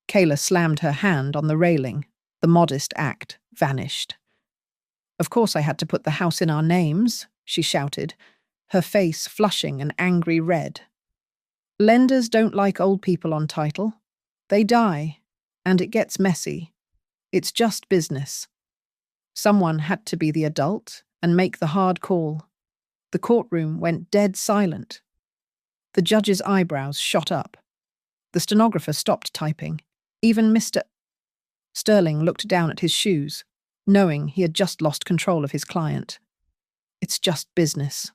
Kayla slammed her hand on the railing. The modest act vanished. "Of course I had to put the house in our names," she shouted, her face flushing an angry red. "Lenders don't like old people on title. They die, and it gets messy. It's just business." Someone had to be the adult and make the hard call. The courtroom went dead silent. The judge's eyebrows shot up. The stenographer stopped typing. Even Mr. Sterling looked down at his shoes, knowing he had just lost control of his client. "It's just business,"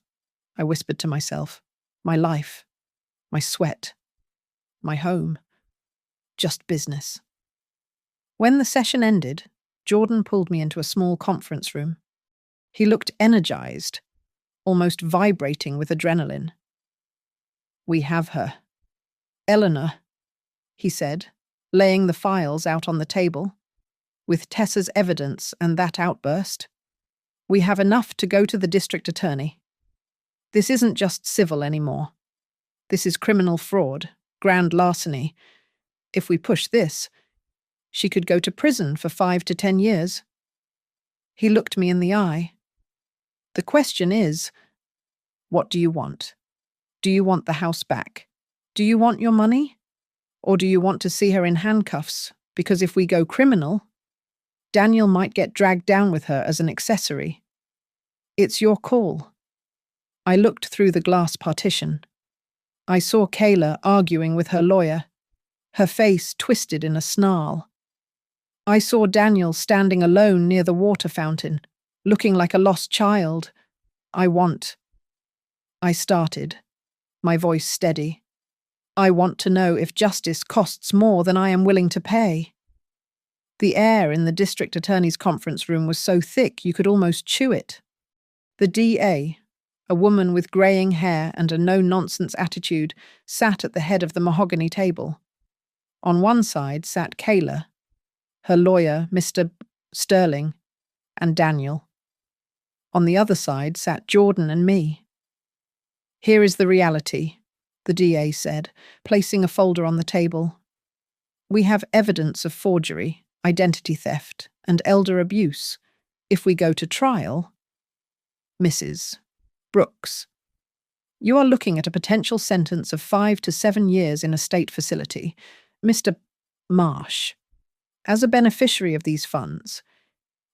I whispered to myself. "My life, my sweat, my home. Just business." When the session ended, Jordan pulled me into a small conference room. He looked energized, almost vibrating with adrenaline. "We have her. Eleanor," he said, laying the files out on the table. "With Tessa's evidence and that outburst, we have enough to go to the district attorney. This isn't just civil anymore. This is criminal fraud, grand larceny. If we push this, she could go to prison for 5 to 10 years. He looked me in the eye. "The question is, what do you want? Do you want the house back? Do you want your money? Or do you want to see her in handcuffs? Because if we go criminal, Daniel might get dragged down with her as an accessory. It's your call." I looked through the glass partition. I saw Kayla arguing with her lawyer, her face twisted in a snarl. I saw Daniel standing alone near the water fountain, looking like a lost child. I started, my voice steady. "I want to know if justice costs more than I am willing to pay." The air in the district attorney's conference room was so thick you could almost chew it. The DA, a woman with greying hair and a no-nonsense attitude, sat at the head of the mahogany table. On one side sat Kayla, her lawyer, Mr. Sterling, and Daniel. On the other side sat Jordan and me. "Here is the reality," the DA said, placing a folder on the table. "We have evidence of forgery, identity theft, and elder abuse. If we go to trial, Mrs. Brooks, you are looking at a potential sentence of 5 to 7 years in a state facility. Mr. Marsh, as a beneficiary of these funds,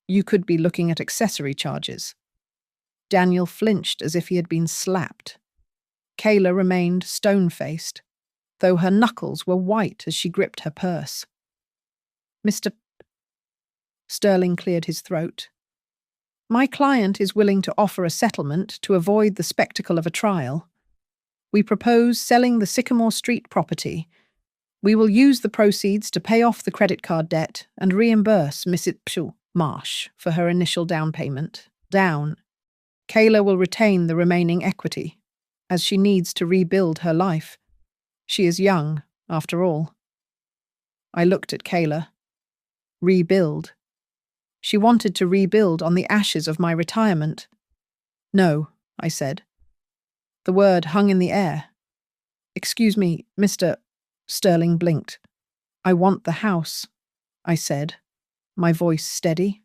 you could be looking at accessory charges." Daniel flinched as if he had been slapped. Kayla remained stone-faced, though her knuckles were white as she gripped her purse. Mr. Sterling cleared his throat. "My client is willing to offer a settlement to avoid the spectacle of a trial. We propose selling the Sycamore Street property. We will use the proceeds to pay off the credit card debt and reimburse Mrs. Marsh for her initial down payment. Kayla will retain the remaining equity, as she needs to rebuild her life. She is young, after all." I looked at Kayla. Rebuild. She wanted to rebuild on the ashes of my retirement. "No," I said. The word hung in the air. "Excuse me, Mr. Sterling blinked. "I want the house," I said, my voice steady.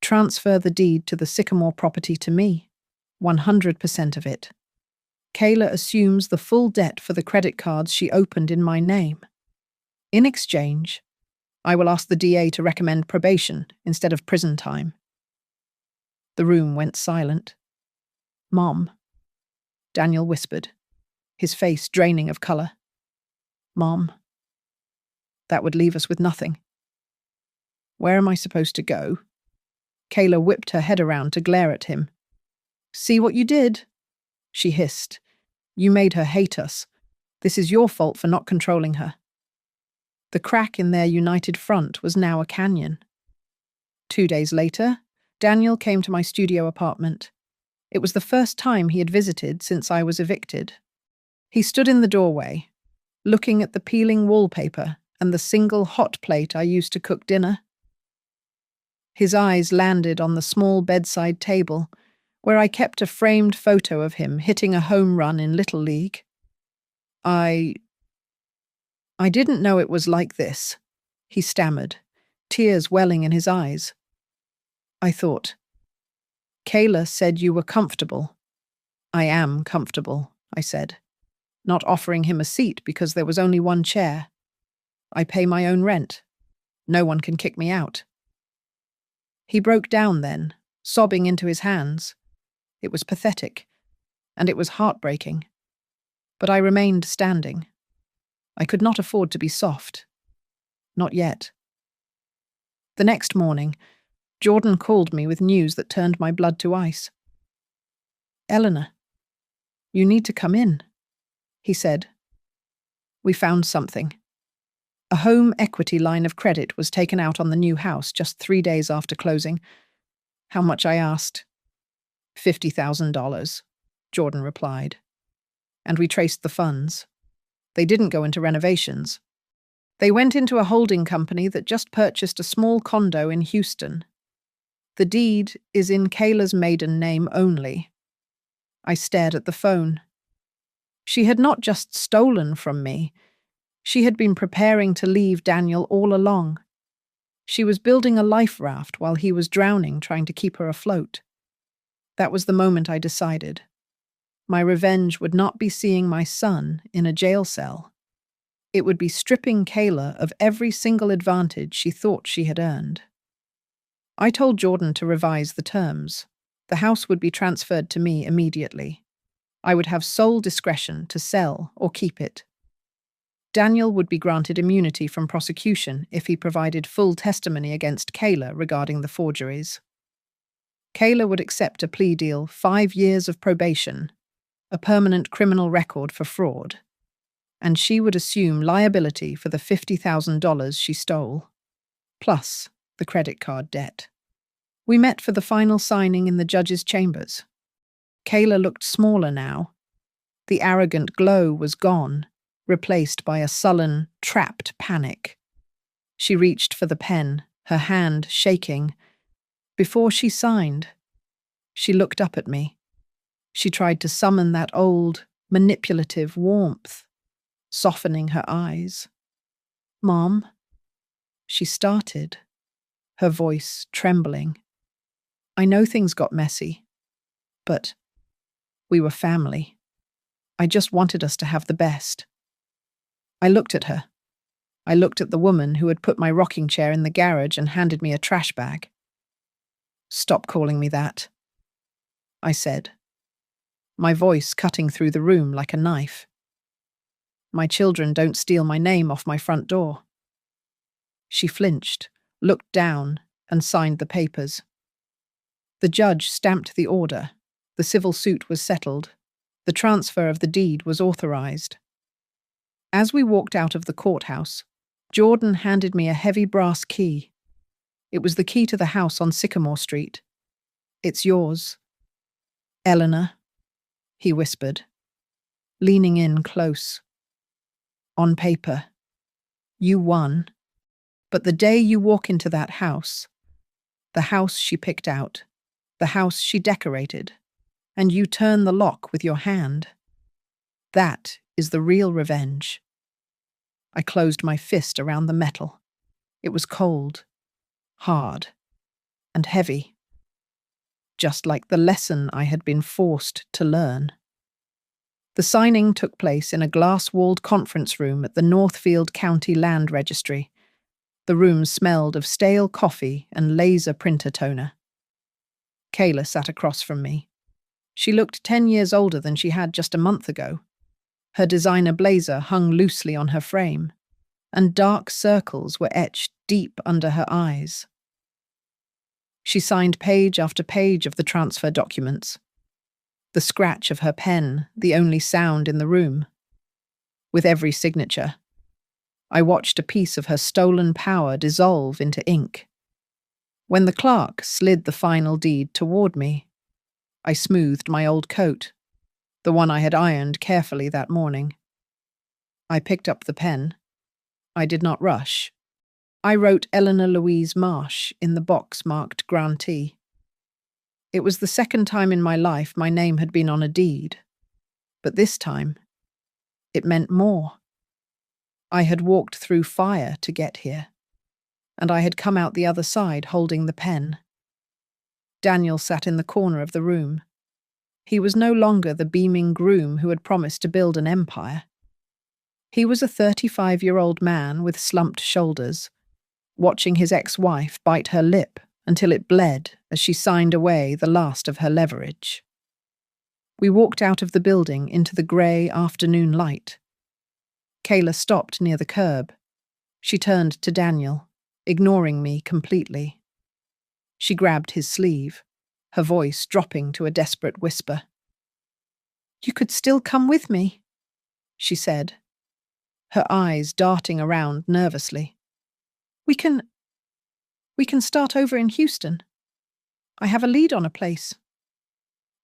"Transfer the deed to the Sycamore property to me, 100% of it. Kayla assumes the full debt for the credit cards she opened in my name. In exchange, I will ask the DA to recommend probation instead of prison time." The room went silent. "Mom," Daniel whispered, his face draining of color. "Mom, that would leave us with nothing. Where am I supposed to go?" Kayla whipped her head around to glare at him. "See what you did?" she hissed. "You made her hate us. This is your fault for not controlling her." The crack in their united front was now a canyon. 2 days later, Daniel came to my studio apartment. It was the first time he had visited since I was evicted. He stood in the doorway, looking at the peeling wallpaper and the single hot plate I used to cook dinner. His eyes landed on the small bedside table, where I kept a framed photo of him hitting a home run in Little League. I didn't know it was like this," he stammered, tears welling in his eyes. I thought, "Kayla said you were comfortable." "I am comfortable," I said, not offering him a seat because there was only one chair. "I pay my own rent. No one can kick me out." He broke down then, sobbing into his hands. It was pathetic, and it was heartbreaking. But I remained standing. I could not afford to be soft. Not yet. The next morning, Jordan called me with news that turned my blood to ice. "Eleanor, you need to come in," he said. "We found something." A home equity line of credit was taken out on the new house just 3 days after closing. How much, I asked. $50,000, Jordan replied. And we traced the funds. They didn't go into renovations. They went into a holding company that just purchased a small condo in Houston. The deed is in Kayla's maiden name only. I stared at the phone. She had not just stolen from me. She had been preparing to leave Daniel all along. She was building a life raft while he was drowning, trying to keep her afloat. That was the moment I decided. My revenge would not be seeing my son in a jail cell. It would be stripping Kayla of every single advantage she thought she had earned. I told Jordan to revise the terms. The house would be transferred to me immediately. I would have sole discretion to sell or keep it. Daniel would be granted immunity from prosecution if he provided full testimony against Kayla regarding the forgeries. Kayla would accept a plea deal, 5 years of probation, a permanent criminal record for fraud, and she would assume liability for the $50,000 she stole, plus the credit card debt. We met for the final signing in the judge's chambers. Kayla looked smaller now. The arrogant glow was gone, replaced by a sullen, trapped panic. She reached for the pen, her hand shaking. Before she signed, she looked up at me. She tried to summon that old, manipulative warmth, softening her eyes. "Mom," she started, her voice trembling. "I know things got messy, but we were family. I just wanted us to have the best." I looked at her. I looked at the woman who had put my rocking chair in the garage and handed me a trash bag. "Stop calling me that," I said, my voice cutting through the room like a knife. "My children don't steal my name off my front door." She flinched, looked down, and signed the papers. The judge stamped the order. The civil suit was settled. The transfer of the deed was authorized. As we walked out of the courthouse, Jordan handed me a heavy brass key. It was the key to the house on Sycamore Street. "It's yours, Eleanor," he whispered, leaning in close. "On paper, you won, but the day you walk into that house, the house she picked out, the house she decorated, and you turn the lock with your hand, that is the real revenge." I closed my fist around the metal. It was cold, hard, and heavy, just like the lesson I had been forced to learn. The signing took place in a glass-walled conference room at the Northfield County Land Registry. The room smelled of stale coffee and laser printer toner. Kayla sat across from me. She looked 10 years older than she had just a month ago. Her designer blazer hung loosely on her frame, and dark circles were etched deep under her eyes. She signed page after page of the transfer documents, the scratch of her pen the only sound in the room. With every signature, I watched a piece of her stolen power dissolve into ink. When the clerk slid the final deed toward me, I smoothed my old coat, the one I had ironed carefully that morning. I picked up the pen. I did not rush. I wrote Eleanor Louise Marsh in the box marked grantee. It was the second time in my life my name had been on a deed, but this time, it meant more. I had walked through fire to get here, and I had come out the other side holding the pen. Daniel sat in the corner of the room. He was no longer the beaming groom who had promised to build an empire. He was a 35-year-old man with slumped shoulders, watching his ex-wife bite her lip until it bled as she signed away the last of her leverage. We walked out of the building into the grey afternoon light. Kayla stopped near the curb. She turned to Daniel, ignoring me completely. She grabbed his sleeve, her voice dropping to a desperate whisper. "You could still come with me," she said, her eyes darting around nervously. We can start over in Houston. I have a lead on a place."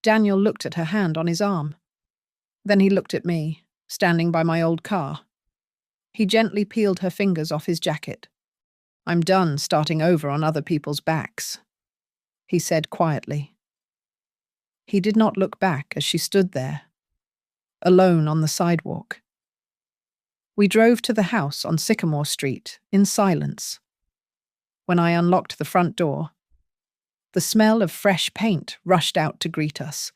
Daniel looked at her hand on his arm. Then he looked at me, standing by my old car. He gently peeled her fingers off his jacket. "I'm done starting over on other people's backs," he said quietly. He did not look back as she stood there, alone on the sidewalk. We drove to the house on Sycamore Street in silence. When I unlocked the front door, the smell of fresh paint rushed out to greet us.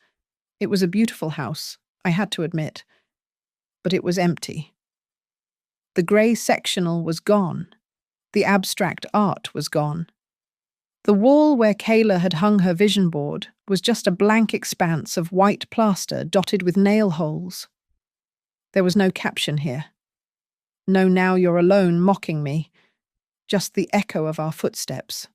It was a beautiful house, I had to admit, but it was empty. The grey sectional was gone. The abstract art was gone. The wall where Kayla had hung her vision board was just a blank expanse of white plaster dotted with nail holes. There was no caption here. No "now you're alone" mocking me, just the echo of our footsteps.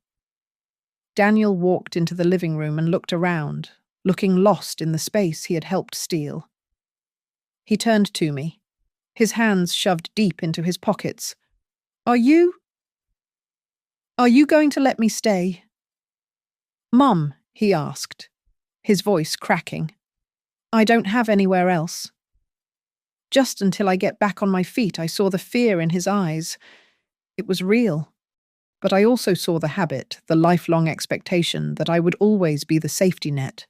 Daniel walked into the living room and looked around, looking lost in the space he had helped steal. He turned to me, his hands shoved deep into his pockets. Are you going to let me stay?" "Mum," he asked, his voice cracking. "I don't have anywhere else." Just until I get back on my feet, I saw the fear in his eyes. It was real. But I also saw the habit, the lifelong expectation that I would always be the safety net,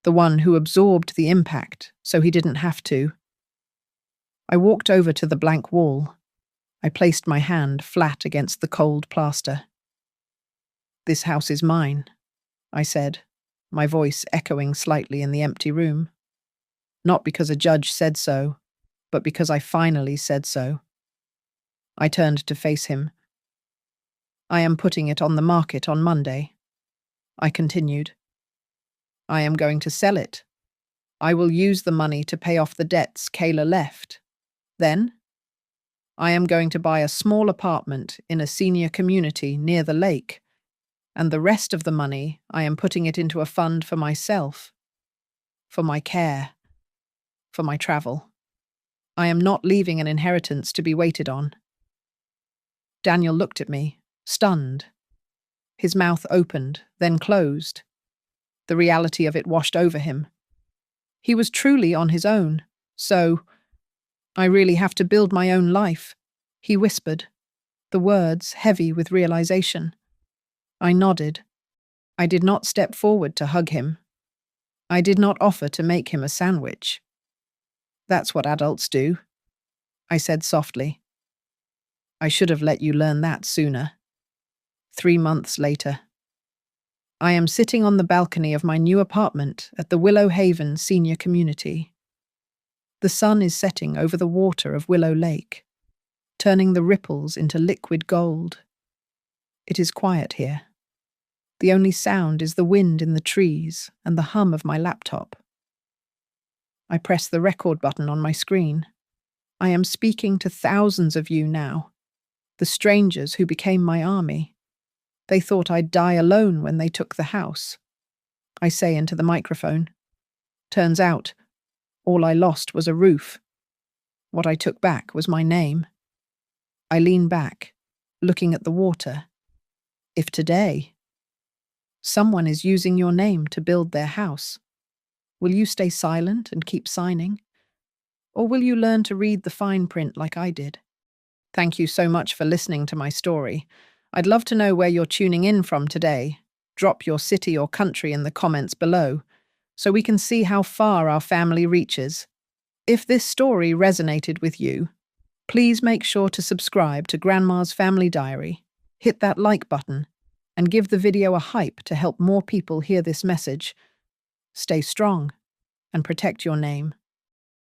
the one who absorbed the impact so he didn't have to. I walked over to the blank wall. I placed my hand flat against the cold plaster. "This house is mine," I said, my voice echoing slightly in the empty room. Not because a judge said so, but because I finally said so. I turned to face him. "I am putting it on the market on Monday," I continued. "I am going to sell it. I will use the money to pay off the debts Kayla left. Then, I am going to buy a small apartment in a senior community near the lake, and the rest of the money I am putting it into a fund for myself, for my care, for my travel. I am not leaving an inheritance to be waited on." Daniel looked at me, stunned. His mouth opened, then closed. The reality of it washed over him. He was truly on his own, so "I really have to build my own life," he whispered, the words heavy with realization. I nodded. I did not step forward to hug him. I did not offer to make him a sandwich. "That's what adults do," I said softly. "I should have let you learn that sooner." 3 months later. I am sitting on the balcony of my new apartment at the Willow Haven Senior Community. The sun is setting over the water of Willow Lake, turning the ripples into liquid gold. It is quiet here. The only sound is the wind in the trees and the hum of my laptop. I press the record button on my screen. I am speaking to thousands of you now, the strangers who became my army. They thought I'd die alone when they took the house. I say into the microphone. Turns out, all I lost was a roof. What I took back was my name. I lean back, looking at the water. If today, someone is using your name to build their house, will you stay silent and keep signing? Or will you learn to read the fine print like I did? Thank you so much for listening to my story. I'd love to know where you're tuning in from today. Drop your city or country in the comments below, so we can see how far our family reaches. If this story resonated with you, please make sure to subscribe to Grandma's Family Diary, hit that like button, and give the video a hype to help more people hear this message. Stay strong and protect your name.